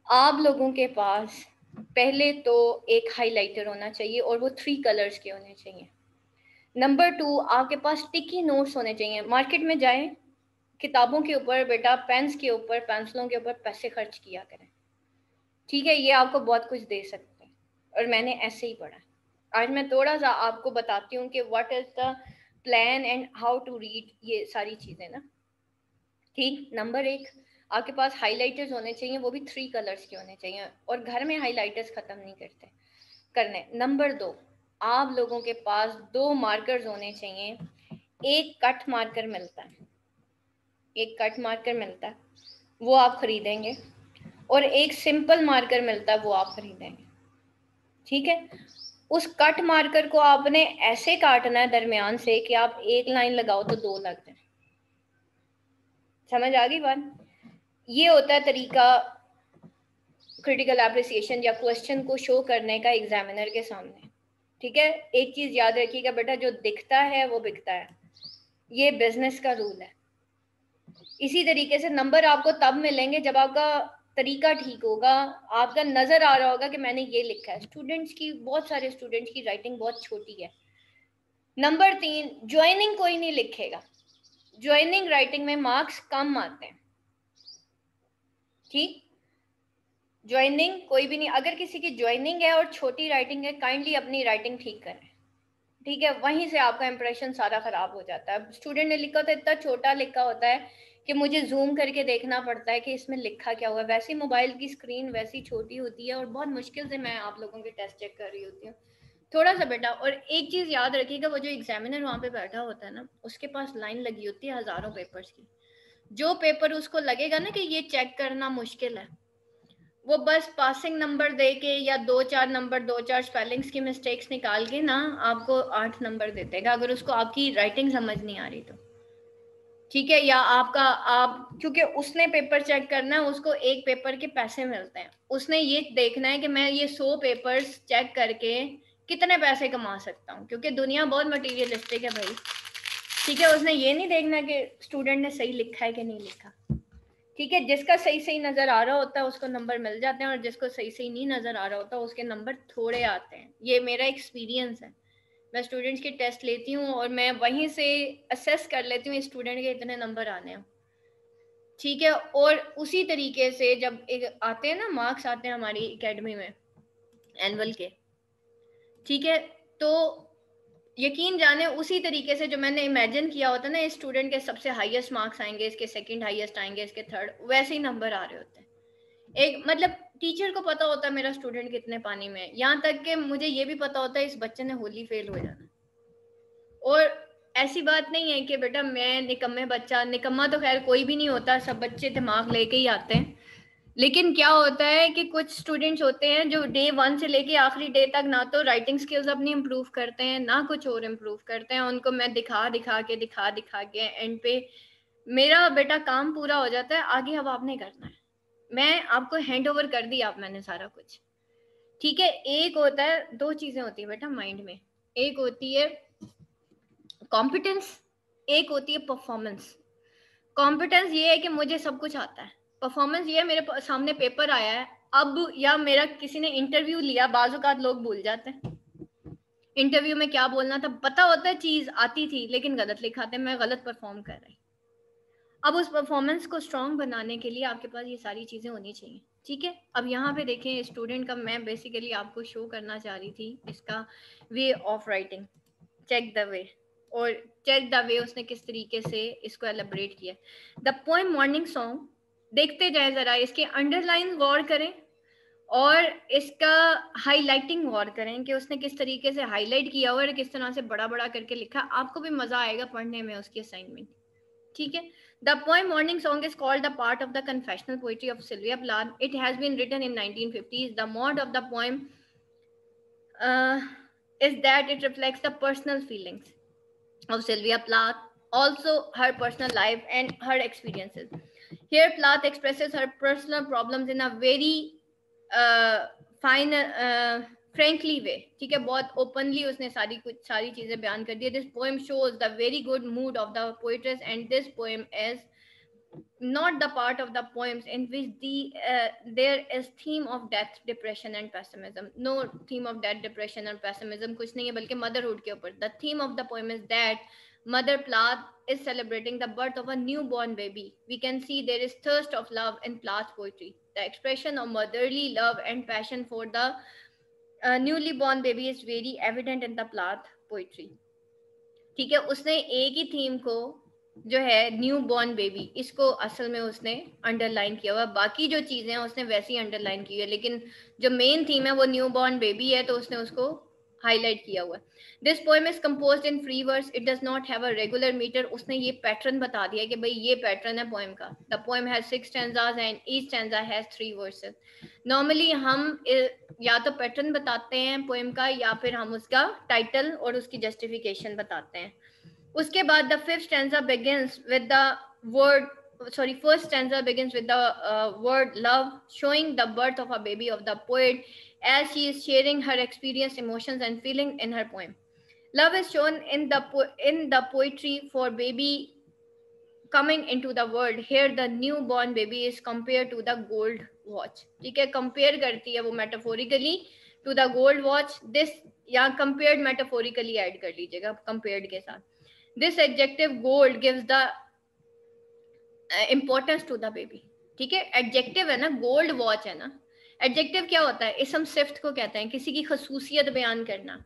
आप लोगों के पास पहले तो एक हाइलाइटर होना चाहिए और वो 3 कलर्स के होने चाहिए। नंबर 2, आपके पास स्टिकी नोट्स होने चाहिए। मार्केट में जाएं, किताबों के ऊपर बेटा, पेन्स के ऊपर, पेंसिलों के ऊपर पैसे खर्च किया करें। ठीक है, ये आपको बहुत कुछ दे सकते हैं और मैंने ऐसे ही पढ़ा। आज मैं थोड़ा सा आपको बताती हूँ कि what is the plan and how to read, ये सारी चीजें ना। ठीक, नंबर 1, आपके पास हाइलाइटर्स होने चाहिए, वो भी 3 कलर्स के होने चाहिए, और घर में हाइलाइटर्स खत्म नहीं करने। नंबर 2, आप लोगों के पास 2 मार्कर्स होने चाहिए। एक कट मार्कर मिलता है, एक कट मार्कर मिलता है, वो आप खरीदेंगे, और एक सिंपल मार्कर मिलता है, वो आप खरीदेंगे। ठीक है, उस कट मार्कर को आपने ऐसे काटना है दरमियान से कि आप एक लाइन लगाओ तो 2 लग जाए। समझ आ गई बात? ये होता है तरीका क्रिटिकल एप्रिसिएशन या क्वेश्चन को शो करने का एग्जामिनर के सामने। ठीक है, एक चीज याद रखिएगा बेटा, जो दिखता है वो बिकता है, ये बिजनेस का रूल है। इसी तरीके से नंबर आपको तब मिलेंगे जब आपका तरीका ठीक होगा, आपका नजर आ रहा होगा कि मैंने ये लिखा है। स्टूडेंट्स की, बहुत सारे स्टूडेंट्स की राइटिंग बहुत छोटी है। नंबर 3, ज्वाइनिंग कोई नहीं लिखेगा, ज्वाइनिंग राइटिंग में मार्क्स कम आते हैं। ठीक, ज्वाइनिंग कोई भी नहीं, अगर किसी की ज्वाइनिंग है और छोटी राइटिंग है, काइंडली अपनी राइटिंग ठीक करें। ठीक है, वहीं से आपका इंप्रेशन सारा खराब हो जाता है। स्टूडेंट ने लिखा होता है, इतना छोटा लिखा होता है कि मुझे जूम करके देखना पड़ता है कि इसमें लिखा क्या हुआ है। वैसे मोबाइल की स्क्रीन वैसी छोटी होती है और बहुत मुश्किल से मैं आप लोगों के टेस्ट चेक कर रही होती हूँ। थोड़ा सा बेटा, और एक चीज याद रखिएगा, वो जो एग्जामिनर वहां पे बैठा होता है ना, उसके पास लाइन लगी होती है हजारों पेपर्स की। जो पेपर उसको लगेगा ना कि ये चेक करना मुश्किल है, वो बस पासिंग नंबर दे के या 2-4 नंबर, 2-4 स्पेलिंग्स की मिस्टेक्स निकाल के ना आपको 8 नंबर दे देगा, अगर उसको आपकी राइटिंग समझ नहीं आ रही तो। ठीक है, या आपका, आप, क्योंकि उसने पेपर चेक करना है, उसको एक पेपर के पैसे मिलते हैं, उसने ये देखना है कि मैं ये 100 पेपर्स चेक करके कितने पैसे कमा सकता हूँ, क्योंकि दुनिया बहुत मटीरियलिस्टिक है भाई। ठीक है, उसने ये नहीं देखना कि स्टूडेंट ने सही लिखा है कि नहीं लिखा। ठीक है, जिसका सही सही नजर आ रहा होता है उसको नंबर मिल जाते हैं, और जिसको सही सही नहीं नजर आ रहा होता उसके नंबर थोड़े आते हैं। ये मेरा एक्सपीरियंस है। मैं स्टूडेंट्स के टेस्ट लेती हूँ और मैं वहीं से असेस कर लेती हूँ स्टूडेंट के इतने नंबर आने हैं। ठीक है, और उसी तरीके से जब एक आते हैं ना, मार्क्स आते हैं हमारी एकेडमी में एनुअल के, ठीक है, तो यकीन जाने उसी तरीके से जो मैंने इमेजिन किया होता है ना, इस स्टूडेंट के सबसे हाईएस्ट मार्क्स आएंगे, इसके सेकंड हाईएस्ट आएंगे, इसके थर्ड, वैसे ही नंबर आ रहे होते हैं। एक मतलब टीचर को पता होता है मेरा स्टूडेंट कितने पानी में है, यहाँ तक कि मुझे ये भी पता होता है इस बच्चे ने होली फेल हो जाना। और ऐसी बात नहीं है कि बेटा मैं निकम्मे बच्चा, निकम्मा तो खैर कोई भी नहीं होता, सब बच्चे दिमाग लेके ही आते हैं। लेकिन क्या होता है कि कुछ स्टूडेंट्स होते हैं जो डे 1 से लेके आखिरी डे तक ना तो राइटिंग स्किल्स अपनी इम्प्रूव करते हैं, ना कुछ और इम्प्रूव करते हैं। उनको मैं दिखा दिखा के एंड पे मेरा बेटा काम पूरा हो जाता है, आगे अब आपने करना है, मैं आपको हैंड ओवर कर दिया, आप मैंने सारा कुछ। ठीक है, एक होता है, 2 चीजें होती है बेटा माइंड में, एक होती है कॉम्पिटेंस, एक होती है परफॉर्मेंस। कॉम्पिटेंस ये है कि मुझे सब कुछ आता है, परफॉर्मेंस ये है मेरे सामने पेपर आया है अब, या मेरा किसी ने इंटरव्यू लिया, बाज़-औक़ात लोग भूल जाते हैं इंटरव्यू में क्या बोलना था, पता होता है चीज आती थी लेकिन गलत लिखाते, मैं गलत परफॉर्म कर रही। अब उस परफॉर्मेंस को स्ट्रॉन्ग बनाने के लिए आपके पास ये सारी चीजें होनी चाहिए। ठीक है, अब यहाँ पे देखें स्टूडेंट का, मैं बेसिकली आपको शो करना चाह रही थी इसका way of writing, check the way, और चेक द वे उसने किस तरीके से इसको एलिब्रेट किया। द पोएम मॉर्निंग सॉन्ग, देखते जाए जरा, इसके अंडरलाइन गौर करें और इसका हाईलाइटिंग गौर करें कि उसने किस तरीके से हाईलाइट किया हुआ है, किस तरह से बड़ा बड़ा करके लिखा, आपको भी मजा आएगा पढ़ने में उसकी असाइनमेंट। ठीक है, the poem Morning Song is called the part of the confessional poetry of Sylvia Plath. It has been written in 1950s. The mode of the poem is that it reflects the personal feelings of Sylvia Plath, also her personal life and her experiences. Here, Plath expresses her personal problems in a very fine, frankly way. ठीक है, बहुत openly उसने सारी चीजें बयान कर दी है. This poem shows the very good mood of the poetess, and this poem is not the part of the poems in which there is theme of death, depression and pessimism. No theme of death, depression and pessimism कुछ नहीं है, बल्कि motherhood के ऊपर. The theme of the poem is that Mother Plath is celebrating the birth of a newborn baby. We can see there is thirst of love in Plath's poetry. The expression of motherly love and passion for the newly born baby is very evident in the Plath poetry. ठीक है, उसने एक ही theme को जो है new born baby, इसको असल में उसने अंडरलाइन किया हुआ, बाकी जो चीजें हैं उसने वैसी अंडरलाइन की है, लेकिन जो मेन थीम है वो न्यू बॉर्न बेबी है, तो उसने उसको हाईलाइट किया हुआ है. This poem is composed in free verse, it does not have a regular metre. उसने ये पैटर्न बता दिया कि भाई ये पैटर्न है पोएम का. The poem has 6 stanzas and each stanza has 3 versus. Normally हम या तो पैटर्न बताते हैं पोएम का, या फिर हम उसका टाइटल और उसकी जस्टिफिकेशन बताते हैं. उसके बाद the fifth stanza begins with the word first stanza begins with the word love, showing the birth of a baby of the poet as she is sharing her experience, emotions and feeling in her poem. Love is shown in the poetry for baby coming into the world. Here the newborn baby is compared to the gold watch. ठीक है, compare करती है वो metaphorically to the gold watch. This या compared metaphorically add कर लीजिएगा compared के साथ. This adjective gold gives the importance to the baby. ठीक है, एडजेक्टिव है ना, गोल्ड वॉच है ना. एडजेक्टिव क्या होता है? इसम सिफ्त को कहते हैं, किसी की खसूसियत बयान करना.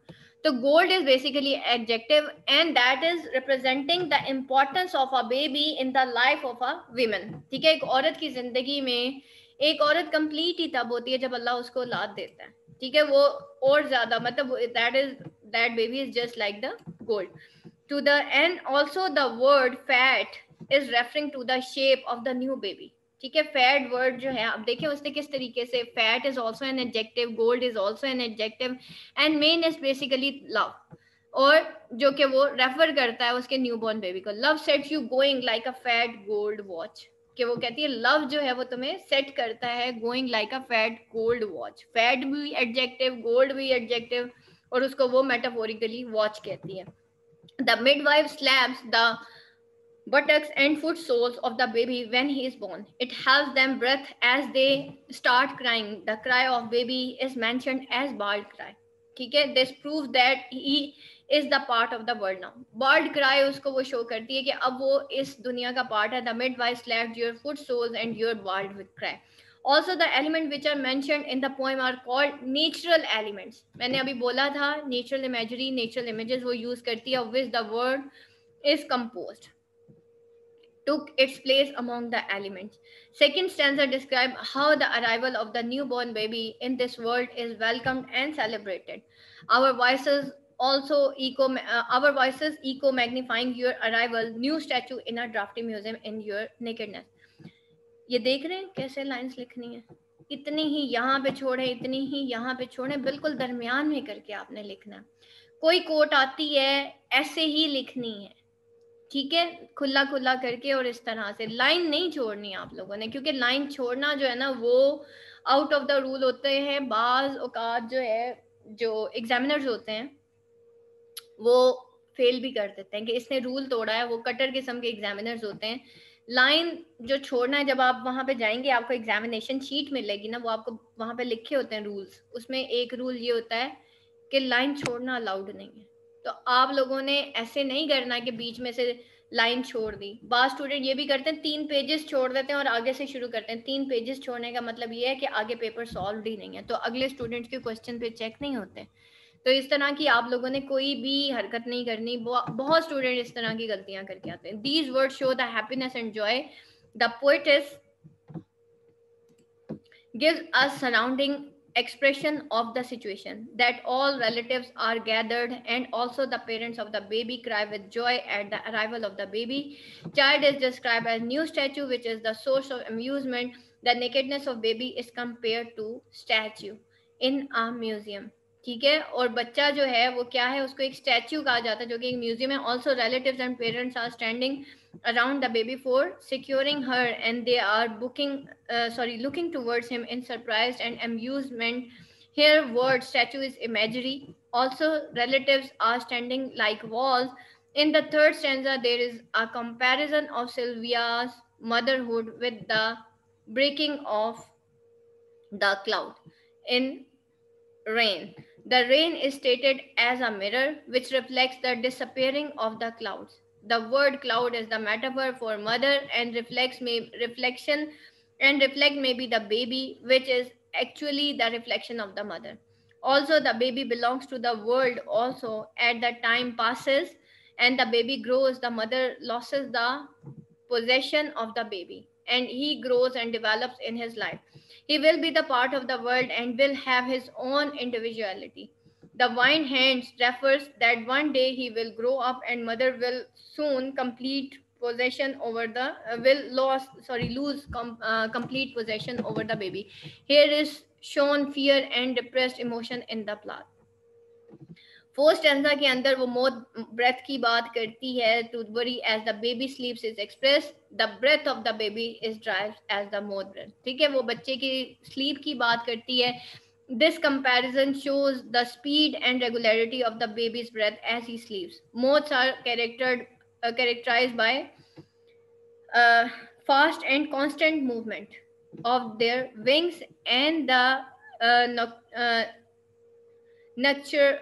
तो gold is basically adjective and that is representing the importance of a baby in the life of a women. ठीक है, एक औरत की जिंदगी में एक औरत कंप्लीट ही तब होती है जब अल्लाह उसको औलाद देता है. ठीक है, वो और ज्यादा मतलब that baby is just like the gold to the. And also the word fat is referring to the shape of the new baby. ठीक है, फैट वर्ड जो है, अब देखिए उसने किस तरीके से, fat is also an adjective, gold is also an adjective and main is basically love, और जो कि वो रेफर करता है उसके न्यूबॉर्न बेबी को. Love sets you going like a fat gold watch, कि वो कहती है लव जो है वो तुम्हें सेट करता है going like a fat gold watch. Fat भी एडजेक्टिव, गोल्ड भी एडजेक्टिव, और उसको वो मेटाफोरिकली वॉच कहती है. The midwife slaps the buttocks and foot soles of the baby when he is born. It helps them breathe as they start crying. The cry of baby is mentioned as bald cry. ठीक है, this proves that he is the part of the world now. Bald cry उसको वो show करती है कि अब वो इस दुनिया का part है. The midwife slapped your foot soles and your bald with cry. Also the elements which are mentioned in the poem are called natural elements. मैंने अभी बोला था natural imagery, natural images वो use करती है of which the word is composed, took its place among the elements. Second stanza describe how the arrival of the newborn baby in this world is welcomed and celebrated. Our voices our voices echo magnifying your arrival, new statue in a drafty museum in your nakedness. ये देख रहे हैं कैसे lines लिखनी है, इतनी ही यहाँ पे छोड़े, इतनी ही यहाँ पे छोड़े, बिल्कुल दरमियान में करके आपने लिखना है. कोई कोट आती है ऐसे ही लिखनी है. ठीक है, खुला खुला करके, और इस तरह से लाइन नहीं छोड़नी आप लोगों ने, क्योंकि लाइन छोड़ना जो है ना वो आउट ऑफ द रूल होते हैं. बाज औकात जो है, जो एग्जामिनर्स होते हैं वो फेल भी कर देते हैं कि इसने रूल तोड़ा है. वो कटर किस्म के एग्जामिनर्स होते हैं. लाइन जो छोड़ना है, जब आप वहां पे जाएंगे आपको एग्जामिनेशन शीट मिलेगी ना, वो आपको वहां पे लिखे होते हैं रूल्स. उसमें एक रूल ये होता है कि लाइन छोड़ना अलाउड नहीं है. तो आप लोगों ने ऐसे नहीं करना कि बीच में से लाइन छोड़ दी. बात स्टूडेंट ये भी करते हैं, 3 पेजेस छोड़ देते हैं और आगे से शुरू करते हैं. 3 पेजेस छोड़ने का मतलब ये है कि आगे पेपर सॉल्व ही नहीं है, तो अगले स्टूडेंट्स के क्वेश्चन पे चेक नहीं होते. तो इस तरह की आप लोगों ने कोई भी हरकत नहीं करनी. बहुत स्टूडेंट इस तरह की गलतियां करके आते हैं. These words show the happiness and Joy. The poetess gives us surrounding expression of the situation, that all relatives are gathered and also the parents of the baby cry with joy at the arrival of the baby. Child is described as new statue, which is the source of amusement. The nakedness of baby is compared to statue in a museum. ठीक है, और बच्चा जो है वो क्या है, उसको एक स्टैच्यू कहा जाता है जो कि एक म्यूजियम है. Also relatives and parents are standing around the baby for securing her, and they are looking towards him in surprise and amusement. Here word statue is imagery. Also relatives are standing like walls. In the third stanza there is a comparison of Sylvia's motherhood with the breaking of the cloud in rain. The rain is stated as a mirror which reflects the disappearing of the clouds. The word cloud is the metaphor for mother and reflection and reflect maybe the baby, which is actually the reflection of the mother. Also, the baby belongs to the world. Also, at the time passes and the baby grows, the mother loses the possession of the baby and he grows and develops in his life. He will be the part of the world and will have his own individuality. The vine hands refers that one day he will grow up and mother will soon complete possession over the complete possession over the baby. Here is shown fear and depressed emotion in the plot. Fourth stanza के अंदर वो moth breath की बात करती है to worry as the baby sleeps is express the breath of the baby is drive as the moth breath. ठीक है, वो बच्चे की स्लीप की बात करती है. This comparison shows the speed and regularity of the baby's breath as he sleeps. Moths are characterized by fast and constant movement of their wings and the noctur-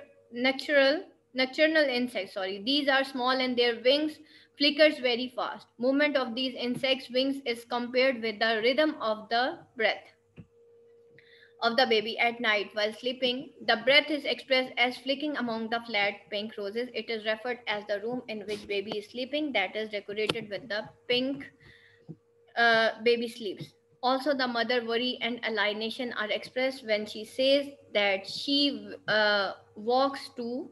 nocturnal insects. Sorry, these are small and their wings flickers very fast. Movement of these insects' wings is compared with the rhythm of the breath of the baby at night while sleeping. The breath is expressed as flicking among the flat pink roses. It is referred as the room in which baby is sleeping, that is decorated with the pink baby sleeps. Also, the mother worry and alienation are expressed when she says that she walks to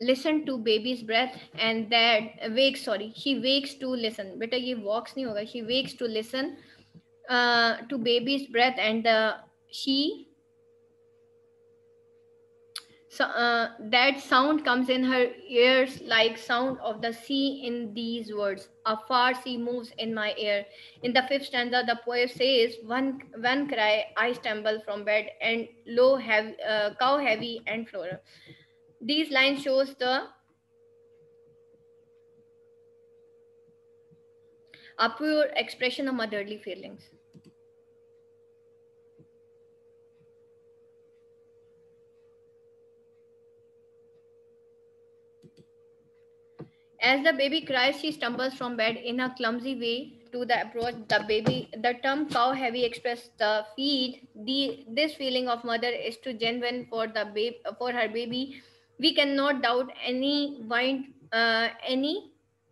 listen to baby's breath and that wakes, sorry, she wakes to listen. Beta ye walks nahi hoga, she wakes to listen to baby's breath and she so, that sound comes in her ears like sound of the sea in these words. A far sea moves in my ear. In the fifth stanza, the poet says, one cry, I stumble from bed, and low, cow heavy and floral. These lines shows the a pure expression of motherly feelings. As the baby cries, she stumbles from bed in a clumsy way to the approach the baby. The term cow heavy expresses the feed. This feeling of mother is too genuine for the for her baby. We cannot doubt any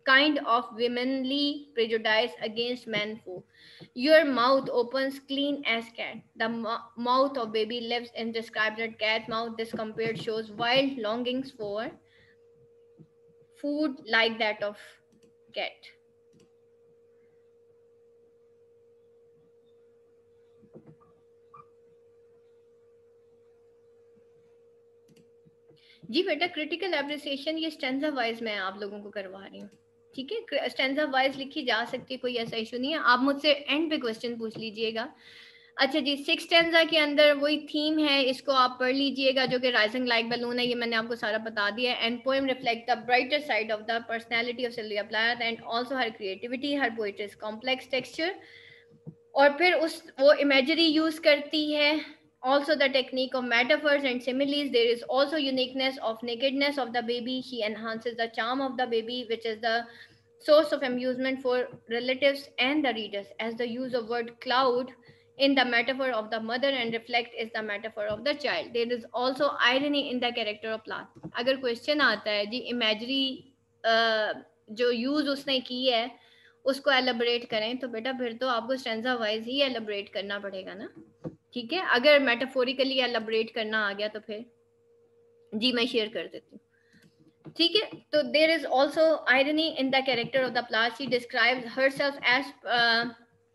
kind of womanly prejudice against men folk. Your mouth opens clean as cat. The mouth of baby lives in described as cat mouth. This compared shows wild longings for food like that of cat. जी बेटा, critical appreciation ये stanza wise मैं आप लोगों को करवा रही हूँ. ठीक है, स्टेंजा वाइज लिखी जा सकती है, कोई ऐसा इशू नहीं है. आप मुझसे एंड पे क्वेश्चन पूछ लीजिएगा. अच्छा जी, सिक्स स्टेंजा के अंदर वही थीम है, इसको आप पढ़ लीजिएगा जो कि राइजिंग लाइक बलून है. ये मैंने आपको सारा बता दिया है. And poem reflect the brighter side of the personality of Sylvia Plath and also her creativity, her poetry complex texture. और फिर वो इमेजरी यूज करती है. Also, the technique of metaphors and similes. There is also uniqueness of nakedness of the baby. She enhances the charm of the baby, which is the source of amusement for relatives and the readers, as the use of word cloud in the metaphor of the mother and reflect is the metaphor of the child. There is also irony in the character of Plath. अगर question आता है जी imagery जो use उसने की है उसको एलिब्रेट करें, तो बेटा फिर तो आपको स्टेंजा वाइज ही एलिब्रेट करना पड़ेगा ना. ठीक है, अगर मेटाफोरिकली एलिब्रेट करना आ गया तो फिर जी मैं शेयर कर देती हूँ. ठीक है, तो there is also irony in the character of the plot. She describes herself as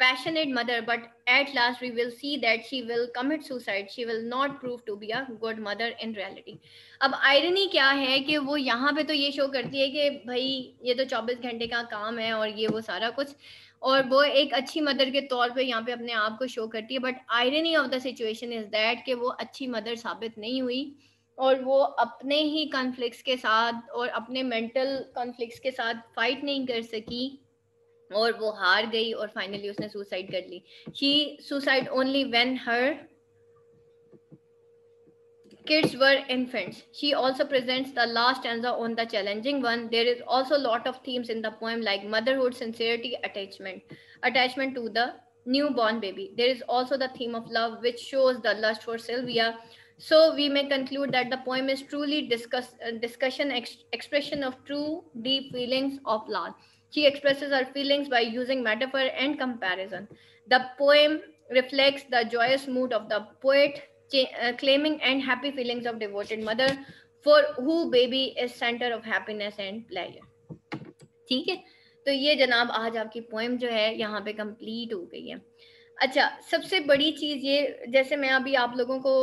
passionate mother, but at last we will see that she will commit suicide. She will not prove to be a good mother in reality. अब irony क्या है कि वो यहाँ पे तो ये show करती है कि भाई ये तो 24 घंटे का काम है और ये वो सारा कुछ, और वो एक अच्छी मदर के तौर पे यहाँ पे अपने आप को शो करती है. But irony of the situation is that कि वो अच्छी मदर साबित नहीं हुई और वो अपने ही कॉन्फ्लिक्ट्स के साथ और अपने मेंटल कॉन्फ्लिक्ट्स के साथ फाइट नहीं कर सकी और वो हार गई और फाइनली उसने सुसाइड कर ली. She suicide only when her kids were infants. She also presents the last stanza on the challenging one. There is also a lot of themes in the poem like motherhood, sincerity, attachment to the newborn baby. There is also the theme of love, which shows the lust for Sylvia. So we may conclude that the poem is truly expression of true deep feelings of love. She expresses her feelings by using metaphor and comparison. The poem reflects the joyous mood of the poet, claiming and happy feelings of devoted mother for who baby is center of happiness and pleasure. ठीक है, तो ये जनाब आज आपकी poem जो है यहाँ पे कंप्लीट हो गई है. अच्छा, सबसे बड़ी चीज ये, जैसे मैं अभी आप लोगों को